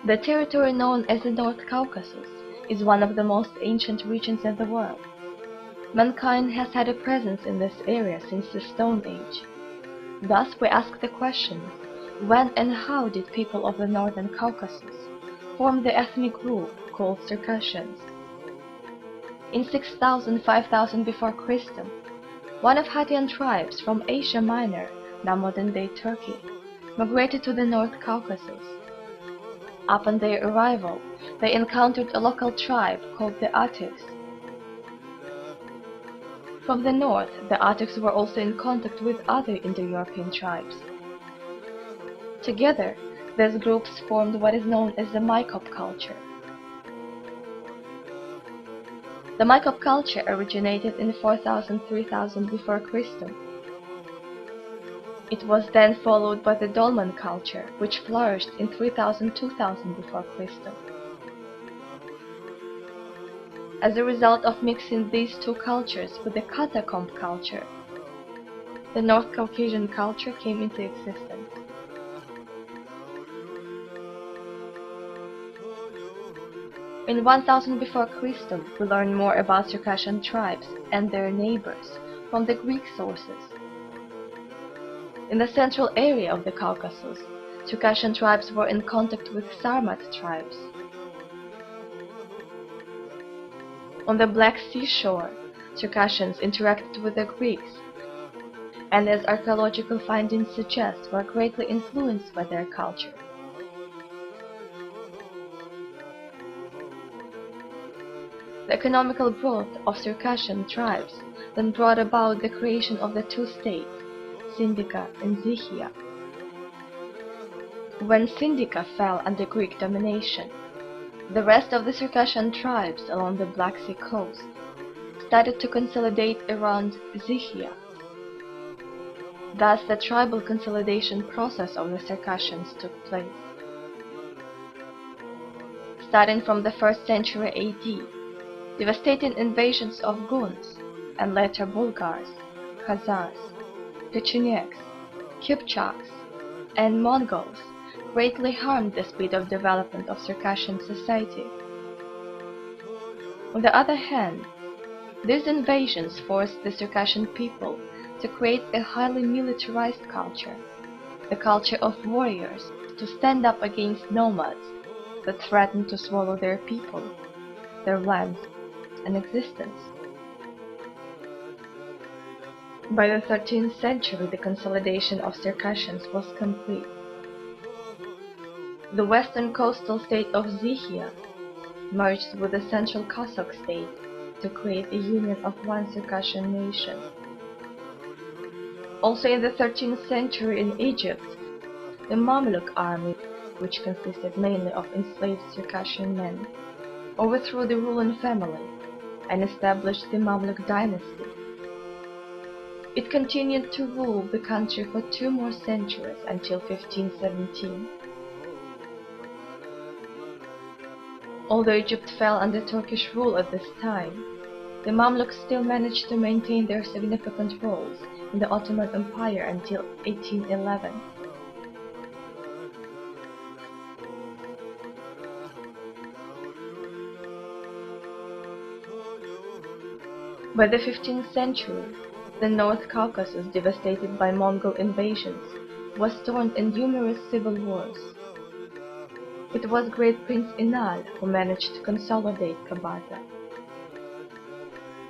The territory known as the North Caucasus is one of the most ancient regions in the world. Mankind has had a presence in this area since the Stone Age. Thus we ask the question, when and how did people of the Northern Caucasus form the ethnic group called Circassians? In 6000–5000 before Christ, one of Hattian tribes from Asia Minor, now modern-day Turkey, migrated to the North Caucasus. Upon their arrival, they encountered a local tribe called the Atiks. From the north, the Atiks were also in contact with other Indo-European tribes. Together, these groups formed what is known as the Mykop culture. The Mykop culture originated in 4000–3000 before Christ. It was then followed by the Dolman culture, which flourished in 3000–2000 before Christ. As a result of mixing these two cultures with the catacomb culture, the North Caucasian culture came into existence. In 1000 before Christ, we learn more about Circassian tribes and their neighbors from the Greek sources. In the central area of the Caucasus, Circassian tribes were in contact with Sarmat tribes. On the Black Sea shore, Circassians interacted with the Greeks, and as archaeological findings suggest, were greatly influenced by their culture. The economical growth of Circassian tribes then brought about the creation of the two states, Sindica and Zychia. When Sindica fell under Greek domination, the rest of the Circassian tribes along the Black Sea coast started to consolidate around Zychia. Thus the tribal consolidation process of the Circassians took place. Starting from the 1st century AD, devastating invasions of Guns and later Bulgars, Khazars, Pechenegs, Kipchaks, and Mongols greatly harmed the speed of development of Circassian society. On the other hand, these invasions forced the Circassian people to create a highly militarized culture, the culture of warriors, to stand up against nomads that threatened to swallow their people, their lands, and existence. By the 13th century, the consolidation of Circassians was complete. The western coastal state of Zychia merged with the central Cossack state to create a union of one Circassian nation. Also in the 13th century in Egypt, the Mamluk army, which consisted mainly of enslaved Circassian men, overthrew the ruling family and established the Mamluk dynasty. It continued to rule the country for 2 more centuries until 1517. Although Egypt fell under Turkish rule at this time, the Mamluks still managed to maintain their significant roles in the Ottoman Empire until 1811. By the 15th century, the North Caucasus, devastated by Mongol invasions, was torn in numerous civil wars. It was Great Prince Inal who managed to consolidate Kabata.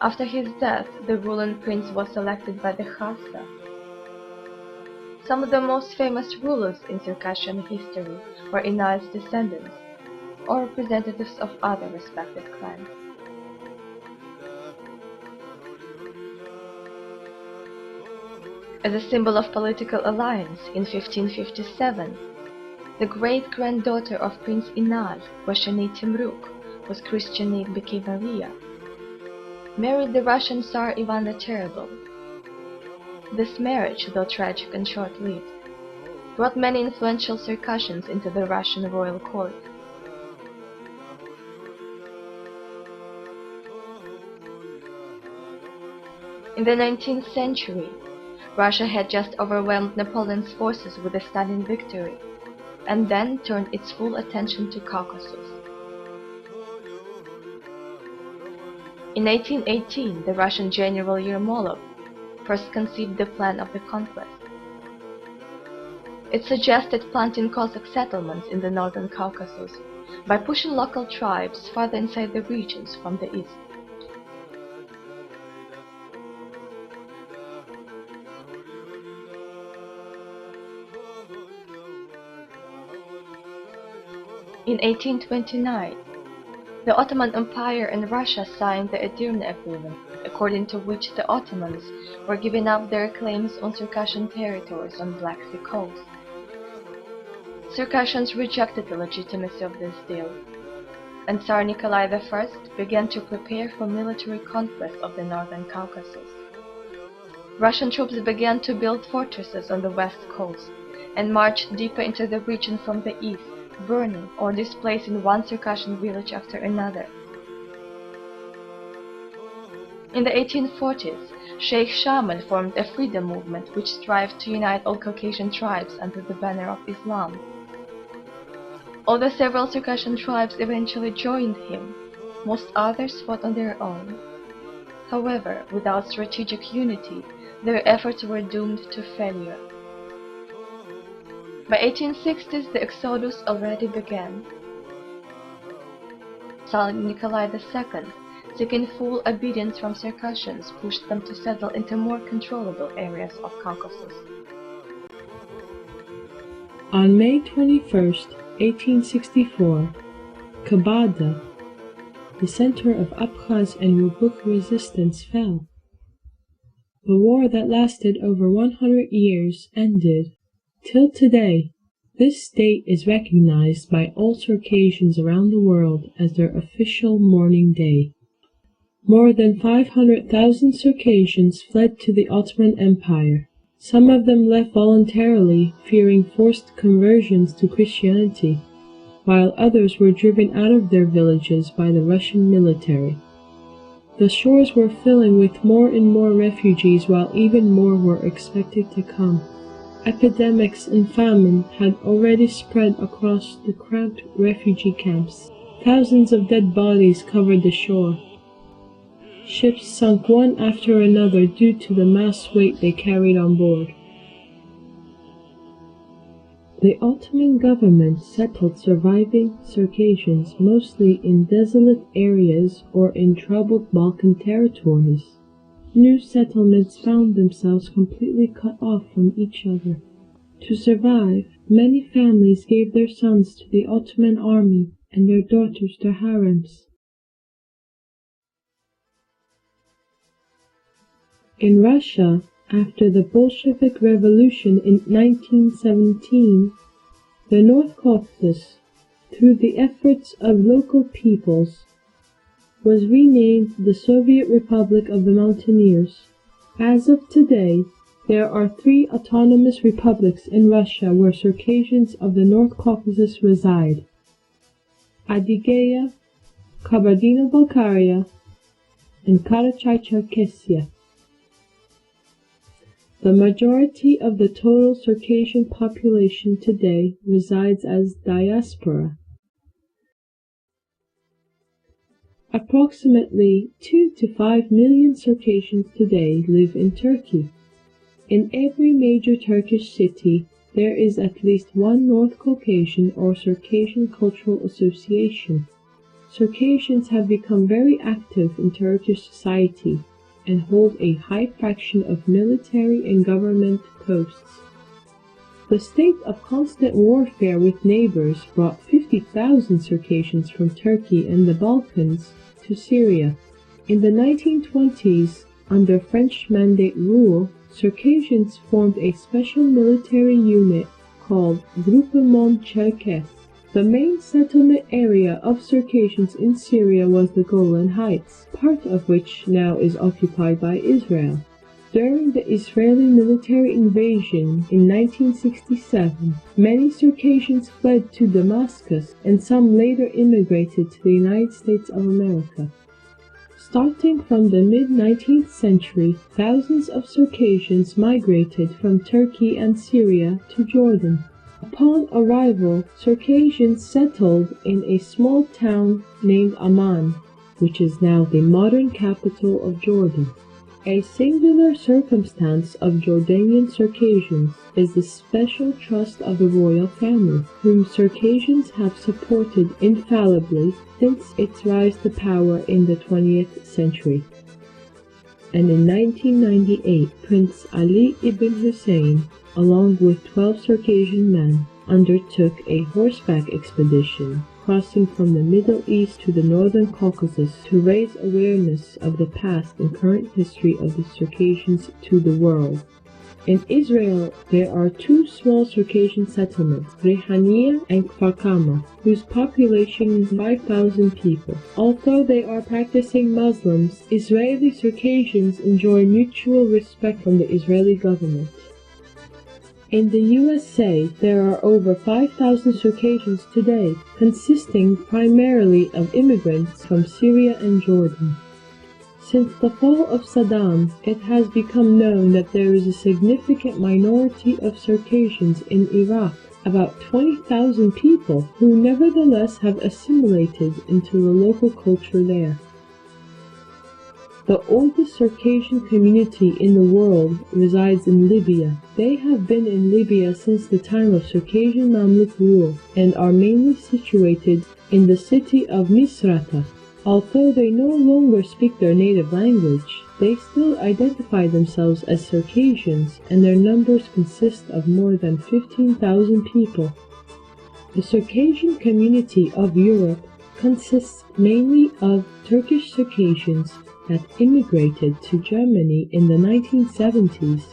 After his death, the ruling prince was elected by the Khasta. Some of the most famous rulers in Circassian history were Inal's descendants, or representatives of other respected clans. As a symbol of political alliance, in 1557, the great-granddaughter of Prince Inal, Vashani Temruk, whose Christian name became Maria, married the Russian Tsar Ivan the Terrible. This marriage, though tragic and short-lived, brought many influential Circassians into the Russian royal court. In the 19th century, Russia had just overwhelmed Napoleon's forces with a stunning victory, and then turned its full attention to Caucasus. In 1818, the Russian general Yermolov first conceived the plan of the conquest. It suggested planting Cossack settlements in the northern Caucasus by pushing local tribes farther inside the regions from the east. In 1829, the Ottoman Empire and Russia signed the Edirne Agreement, according to which the Ottomans were giving up their claims on Circassian territories on Black Sea coast. Circassians rejected the legitimacy of this deal, and Tsar Nikolai I began to prepare for military conquest of the northern Caucasus. Russian troops began to build fortresses on the west coast and marched deeper into the region from the east, burning or displacing one Circassian village after another. In the 1840s, Sheikh Shamil formed a freedom movement which strived to unite all Caucasian tribes under the banner of Islam. Although several Circassian tribes eventually joined him, most others fought on their own. However, without strategic unity, their efforts were doomed to failure. By 1860s, the exodus already began. Tsar Nikolai II, seeking full obedience from Circassians, pushed them to settle into more controllable areas of Caucasus. On May 21st, 1864, Kabada, the center of Abkhaz and Uruk resistance, fell. The war that lasted over 100 years ended. Till today, this date is recognized by all Circassians around the world as their official mourning day. More than 500,000 Circassians fled to the Ottoman Empire. Some of them left voluntarily, fearing forced conversions to Christianity, while others were driven out of their villages by the Russian military. The shores were filling with more and more refugees, while even more were expected to come. Epidemics and famine had already spread across the cramped refugee camps. Thousands of dead bodies covered the shore. Ships sunk one after another due to the mass weight they carried on board. The Ottoman government settled surviving Circassians mostly in desolate areas or in troubled Balkan territories. New settlements found themselves completely cut off from each other. To survive, many families gave their sons to the Ottoman army and their daughters to harems. In Russia, after the Bolshevik Revolution in 1917, the North Caucasus, through the efforts of local peoples, was renamed the Soviet Republic of the Mountaineers. As of today, there are 3 autonomous republics in Russia where Circassians of the North Caucasus reside: Adygea, Kabardino-Balkaria, and Karachay-Cherkessia. The majority of the total Circassian population today resides as diaspora. Approximately 2 to 5 million Circassians today live in Turkey. In every major Turkish city, there is at least one North Caucasian or Circassian cultural association. Circassians have become very active in Turkish society and hold a high fraction of military and government posts. The state of constant warfare with neighbors brought 50,000 Circassians from Turkey and the Balkans to Syria. In the 1920s, under French Mandate rule, Circassians formed a special military unit called Groupement Çerkes. The main settlement area of Circassians in Syria was the Golan Heights, part of which now is occupied by Israel. During the Israeli military invasion in 1967, many Circassians fled to Damascus, and some later immigrated to the United States of America. Starting from the mid-19th century, thousands of Circassians migrated from Turkey and Syria to Jordan. Upon arrival, Circassians settled in a small town named Amman, which is now the modern capital of Jordan. A singular circumstance of Jordanian Circassians is the special trust of the royal family, whom Circassians have supported infallibly since its rise to power in the 20th century. And in 1998, Prince Ali ibn Hussein, along with 12 Circassian men, undertook a horseback expedition, crossing from the Middle East to the Northern Caucasus to raise awareness of the past and current history of the Circassians to the world. In Israel, there are two small Circassian settlements, Rehaniya and Kfar, whose population is 5,000 people. Although they are practicing Muslims, Israeli Circassians enjoy mutual respect from the Israeli government. In the USA, there are over 5,000 Circassians today, consisting primarily of immigrants from Syria and Jordan. Since the fall of Saddam, it has become known that there is a significant minority of Circassians in Iraq, about 20,000 people, who nevertheless have assimilated into the local culture there. The oldest Circassian community in the world resides in Libya. They have been in Libya since the time of Circassian Mamluk rule and are mainly situated in the city of Misrata. Although they no longer speak their native language, they still identify themselves as Circassians, and their numbers consist of more than 15,000 people. The Circassian community of Europe consists mainly of Turkish Circassians that immigrated to Germany in the 1970s.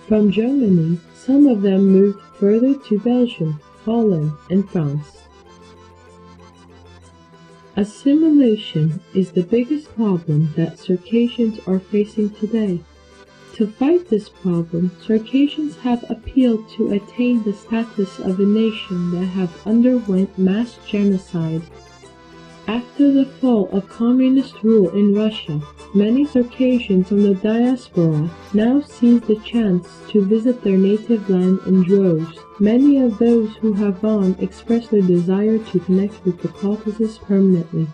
From Germany, some of them moved further to Belgium, Holland, and France. Assimilation is the biggest problem that Circassians are facing today. To fight this problem, Circassians have appealed to attain the status of a nation that have underwent mass genocide. After the fall of communist rule in Russia, many Circassians from the diaspora now seize the chance to visit their native land in droves. Many of those who have gone express their desire to connect with the Caucasus permanently.